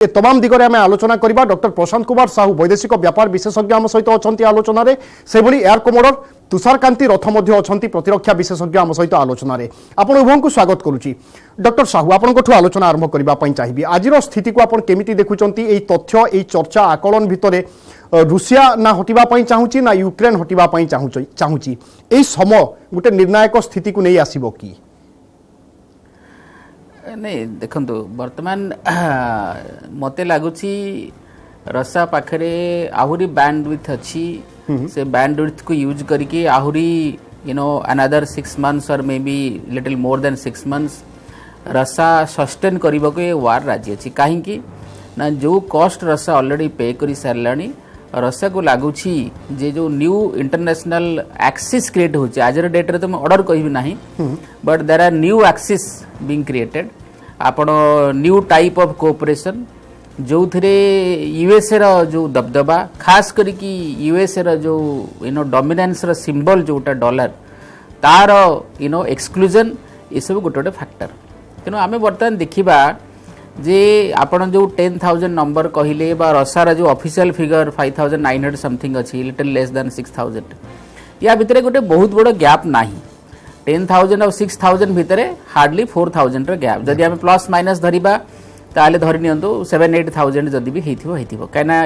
ए तमाम दिगरे आम आलोचना करबा। डॉक्टर प्रशांत कुमार साहू वैदेशिक व्यापार विशेषज्ञ आम सहित अच्छा आलोचन से भली एयर कमोडर तुषारकांति रथ अच्छा प्रतिरक्षा विशेषज्ञ आम सहित आलोचन आपण उभय को स्वागत करुच्ची। डॉक्टर साहू आपंठ आलोचना आरंभ करने चाहिए आज स्थिति को आप केमिति देखुंत तथ्य ये चर्चा आकलन भितर रूसिया ना हटिबा चाहूँगी ना यूक्रेन हटिबा चाहूँगी यही समय गोटे निर्णायक स्थिति को नहीं आसब कि नहीं देखु बर्तमान मते लगुच रसा पाखरे आहुरी बैंडविड्थ अच्छी से बैंडविड्थ को यूज करके आहुरी अनदर 6 months और may be little more than 6 months रसा सस्टेन करने को ये वार राजी अच्छी कहीं ना जो कॉस्ट रसा ऑलरेडी पे कर सारे रसा को लगुच जे जो न्यू इंटरनेशनल एक्सिस क्रिएट होची आज डेट रे तो मैं ऑर्डर कहबी नाही but there are new axis being created आपण न्यू टाइप ऑफ कोऑपरेशन जो थिरे यूएसए रो जो दबदबा खास करके यूएसए रो जो डोमिनेंस रो सिंबल जोटा डॉलर तार एक्सक्लूजन ये सब गोटे गोटे फैक्टर तेणु आम बर्तमान देखा जे आपण जो 10,000 नंबर कहले बा रसार जो ऑफिशियल फिगर 5,900 समथिंग अच्छी लिटिल लेस देन 6,000 या भितर गोटे बहुत बड़ गैप नहीं 10,000 और 6,000 भितर हार्डली 4,000 गैप जदि आम प्लस माइनस धरिबा ताले धरि नियंतु 7,000-8,000 जदि भी हेथिबो कहिना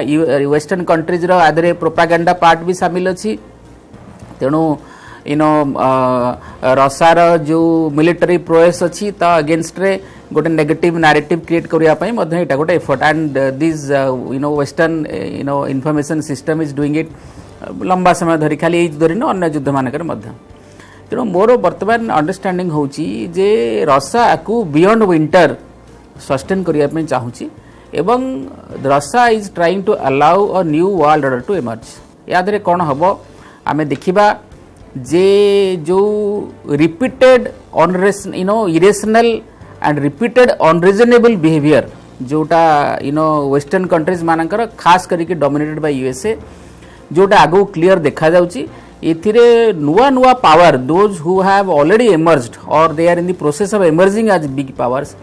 वेस्टर्न कंट्रीज रो आदरे प्रोपागेंडा पार्ट भी शामिल अछि तेणु रसार जो मिलिटरी प्रोएस अच्छी तो अगेंस्ट रे गोटे नेगेटिव नैरेटिव क्रिएट करिया पई मध्ये एटा गोटे effort and this western information system is doing it लंबा समय धरी खाली एज धरी न अन्य युद्ध मानकर मध्ये तेणु मोर वर्तमान अंडरस्टैंडिंग होची जे रसा को बियॉन्ड विंटर सस्टेन करिया पई चाहूची एवं Russia is trying to allow a new world order to emerge यादरे कोन हबो आमे देखिबा जे जो repeated irrational and repeated unreasonable behaviour जोटा वेस्टर्न कंट्रीज मानकर खास करके डोमिनेटेड बाय यूएसए जोटा आगो क्लियर देखा जाउची एथिरे नुआ नुआ power those who have already emerged और they are in the process of emerging as big powers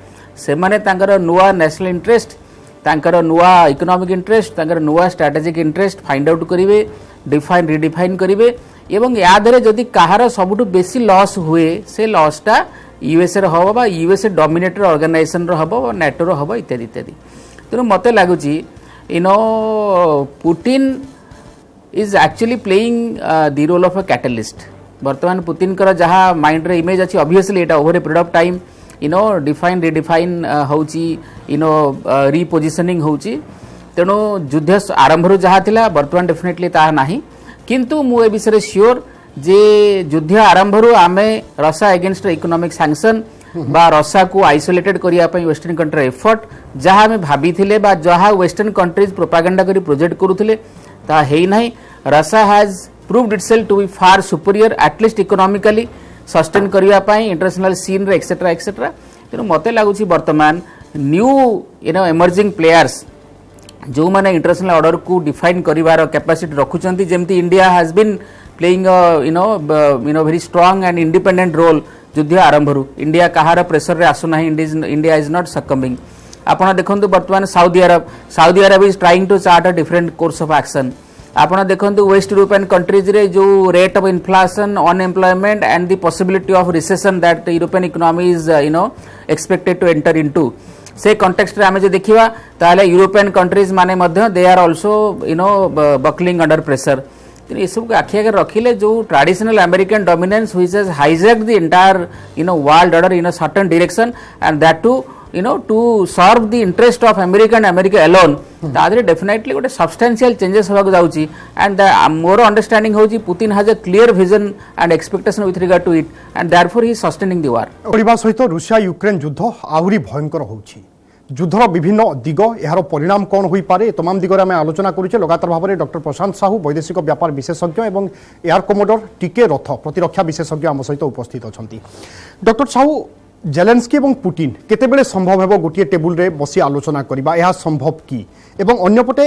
से माने तांकर नुआ नेशनल इंटरेस्ट तांकर नुआ इकोनॉमिक इंटरेस्ट तांकर नुआ स्ट्रेटेजिक इंटरेस्ट फाइंड आउट करिवे डिफाइन रिडिफाइन करिवे एवं यादरे जदि कहार सबुठु बेसी लॉस हुए से लॉसटा यूएसए रो हबो बा यूएसए डोमिनेटेड ऑर्गेनाइजेशन रो हबो बा नेटो रो हबो इत्यादि इत्यादि तेणु मते लागुची Putin is actually playing the role of a catalyst वर्तमान पुतिन कर जहाँ माइंड रे इमेज अच्छी ऑब्वियसली एटा over a period of time define redefine होची रिपोजिशनिंग होची तेणु युद्ध आरंभ रू जहाँ थिला वर्तमान डेफिनेटली ताहा नाही किंतु मु ए विषय श्योर जे युद्ध आरंभ रू आमे रसा अगेंस्ट इकोनॉमिक सैंक्शन बा रसा को आइसोलेटेड करिया पई वेस्टर्न कंट्री एफर्ट जहाँ आमे भाभी थिले बा जहाँ वेस्टर्न कंट्रीज प्रोपागेंडा करी प्रोजेक्ट करूथिले ता हेई नाही Russia has proved itself to be far superior at least economically sustain करिया पई इंटरनेशनल सीन रे एक्सेट्रा एक्सेट्रा तेणु मते लागुची वर्तमान न्यू इमर्जिंग प्लेयर्स जो माने इंटरनेशनल ऑर्डर को डिफाइन करिवार कैपेसिटी रखुचंती जेमती India has been playing very strong and independent role युद्ध आरंभ रू इंडिया कहार प्रेशर रे आसु नाही इंडिया इज नॉट सकम्बिंग आपण देखंतु वर्तमान Saudi Arab is trying to chart a different course of action आपण देखंतु वेस्ट यूरोपियन कंट्रीज रे जो rate of inflation unemployment and the possibility of recession that European economy is expected to enter into से context रे आमे जे देखिबा ताले यूरोपियन कंट्रीज माने मध्य they are also buckling under pressure ये सब को आखि आगे रखिले जो traditional American dominance which has hijacked the entire world order in a certain direction and that to to serve the interest of America alone तादरे डेफिनेटली गोटे substantial changes होगा जाउची एंड मोर अंडरस्टैंडिंग होची Putin has a clear vision and expectation with regard to it and therefore he is sustaining the war परिबा सहित रूसिया Ukraine युद्ध आहुरी भयंकर होउची युद्धर विभिन्न दिग यार परिणाम कौन हो पारे तमाम दिगरे आम आलोचना करुचे लगातार भाव में डॉक्टर प्रशांत साहू वैदेशिक व्यापार विशेषज्ञ एवं एयर कमोडर टीके रथ प्रतिरक्षा विशेषज्ञ आम सहित उपस्थित अच्छा डॉक्टर साहू जेलेंस्की एवं पुतिन केतेबेले संभव हेबो गोटे टेबुल रे बसी आलोचना करबा यह संभव कि एवं अन्यपटे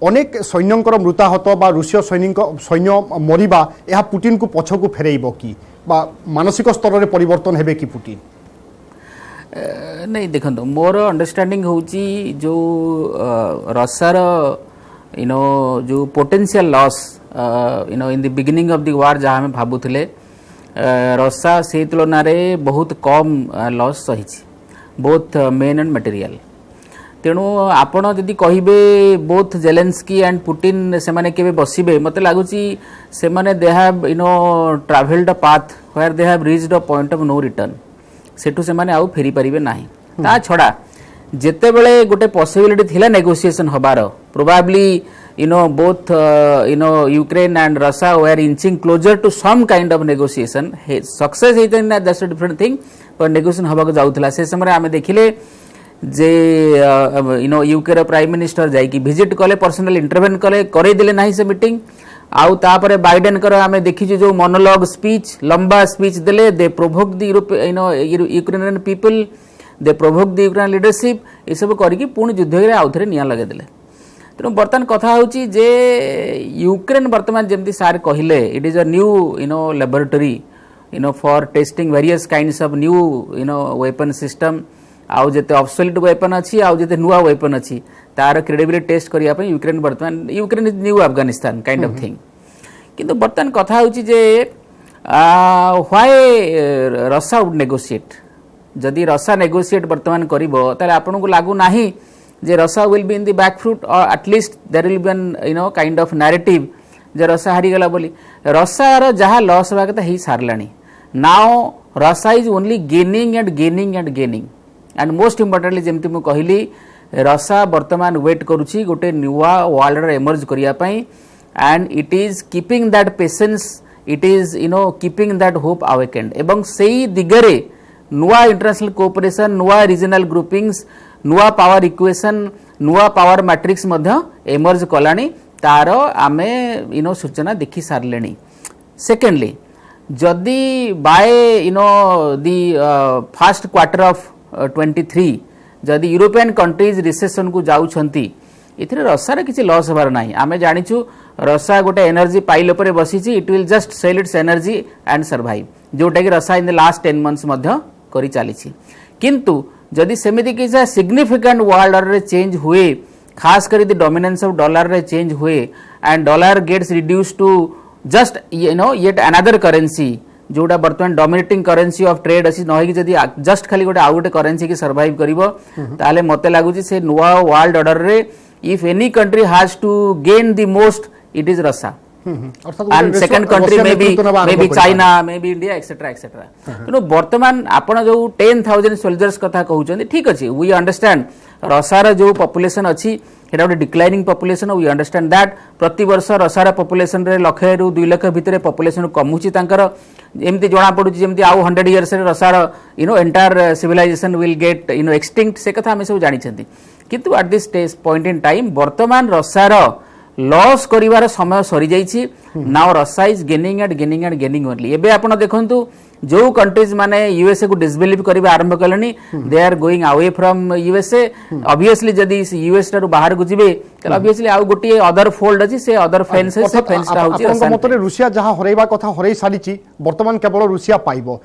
अनेक सैन्यंकर मृताहत बा रूसीय सैन्य मरिबा यह पुतिन को पछकु फेरेइबो कि बा मानसिक स्तर रे परिवर्तन हेबे कि पुतिन नहीं देखो मोर अंडरस्टैंडिंग होची जो रसार जो potential loss in the beginning of the war जहाँ हमें भाबुथिले रसा से तुलन में बहुत कम लॉस सही बोथ मेन एंड मटेरियल तेणु आपण जदि कहे बोथ जेलेंस्की एंड पुटिन से माने केबे बसिबे मते लागुची से माने they have travelled a path where they have reached a point of no return सेठू से माने आउ फेरी परिबे नाही ता छडा जेते बेले गोटे पॉसिबिलिटी थिला नेगोशिएशन हबार probably both Ukraine and Russia were inching closer to some kind of negotiation success होता ना दैट्स अ डिफरेंट थिंग पर नेगोशिएशन हबाक जाउथला से समय आमे देखिले जे यूके प्राइम मिनिस्टर जाइकी विजिट कले पर्सनल इंटरवेन कले करे दिले नाही से मीटिंग आउ तापरे बाइडेन कर आमे देखिछु जो मोनोलॉग स्पीच लंबा स्पीच देले they provoke the Ukrainian people they provoke the Ukrainian leadership ये सब करके पूर्ण युद्ध रे आउथरे निया लगे देले तेणु बर्तमान कथा होची जे यूक्रेन बर्तमान जेमती सार कहिले it is a new laboratory for testing various kinds of new weapon system आउ जेते ऑब्सोल्यूट वेपन अछि आउ जेते नुआ वेपन अछि तार क्रेडिबिलिटी टेस्ट करिया पे यूक्रेन बर्तमान Ukraine is new Afghanistan kind of thing किंतु बर्तमान कथा होची जे व्हाई रशिया वुड नेगोशिएट जदि रशिया नेगोशिएट बर्तमान करिवो ताले आपन को लागू नाही जे Russia will be in the back foot और at least there will be an kind of narrative जे रशिया हारी गला बोली रशिया रो जहा लॉस होबा कथा ही सारलानी now Russia is only gaining and gaining and gaining and most importantly जेमती मु कहली रशिया वर्तमान वेट करूची गोटे नुआ वर्ल्ड रे एमर्ज करिया पई and it is keeping that patience it is keeping that hope awakened एवं सेही दिगरे नुआ इंटरनेशनल कोऑपरेशन नुआ रीजनल ग्रुपिंग्स नुआ पावर इक्वेशन नुआ पावर मैट्रिक्स मध्य एमर्ज कलानी तार आमे सूचना देखि सारलेनी सेकेंडली जदि by the first quarter of 23 जदि यूरोपियन कंट्रीज रिसेशन को जाउछंती इथिरे रशिया किसी लॉस होबार नाही आमे जानिछु रशिया गोटे एनर्जी पाइल पर बसिछि it will just sell its energy and survive जोटा कि Russia in the last 10 months मध्य करि चालिछि किंतु जदि सेमिति किसी सिग्निफिकेंट वर्ल्ड ऑर्डर रे चेंज हुए खास करी द डोमिनेंस ऑफ डॉलर रे चेंज हुए and dollar gets reduce to just yet another currency जोड़ा बर्तमान डोमिनेटिंग करेंसी ऑफ ट्रेड अछि नहि जदि जस्ट खाली गोटे आउ गोटे करेंसी की सर्वाइव करिवो ताले मते लागुची से नुआ वर्ल्ड ऑर्डर रे if any country has to gain the most it is Russia and second country maybe China maybe India etc etc तेणु वर्तमान आपण जो 10,000 सोल्जर्स कथा कहउछन ठीक अछि वी अंडरस्टैंड रशिया जो पॉपुलेशन अछि एटा गोटे declining population we understand that प्रति वर्ष रशिया पॉपुलेशन रे लाख रु 2 लाख भितरे पॉपुलेशन कमुची तांकर एमती जणा पडुची जेमती आउ 100 इयर्स रे Russia entire civilization will get extinct से कथा हमें सब जानि छथि किंतु at this point in time वर्तमान रशिया लॉस करिवार समय सरी जाइछि now Russia is gaining and gaining and gaining only एबे आपण देखंतु जो कंट्रीज माने यूएसए को डिसबिलीव करिबा आरंभ कलेनी they are going away from USA obviously जदी यूएस टा बाहर को जिबे त ऑब्वियसली आउ गोटी अदर फोल्ड अछि से अदर फेंस से फेंस टा होछि आपन मतरे रूसिया जहां हरैबा कथा हरै सारिछि वर्तमान केवल रूसिया पाइबो